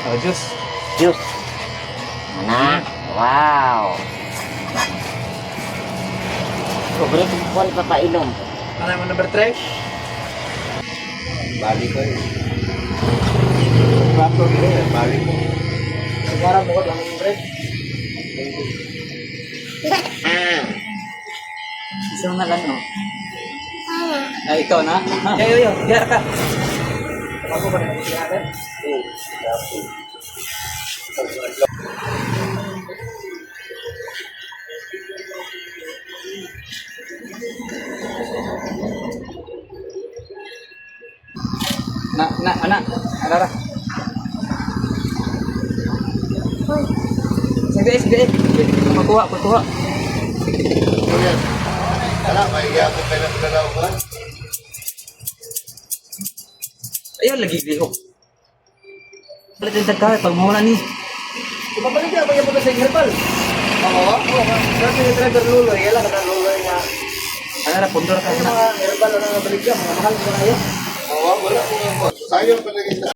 Oh, juice. Juice. Mana? Wow. Paborito ko po papainom. Ano yung number 3? Bali ko eh. Plato nila eh, bali ko. Sigara mo ko lang yung break. Isa mo na lang, no? Ah, ikaw na? Yo. Diyan ka. Ako ba na natin? Anak. Alara. Sige. Pagkuha. Wala, mahiya ko kayo ng dalaw ko. Ayun, lagi lihok. Balik din tagkawin, pag mawala ni. Kumabalik niya, may yapunta sa herbal. Oo. Kasi yung driver luloy, yan lang ang luloy na. Alara, pundor ka Yung na. mga herbal na nabalik niya, mga mahal ko na yun. Oo, wala ko. Sayang palagi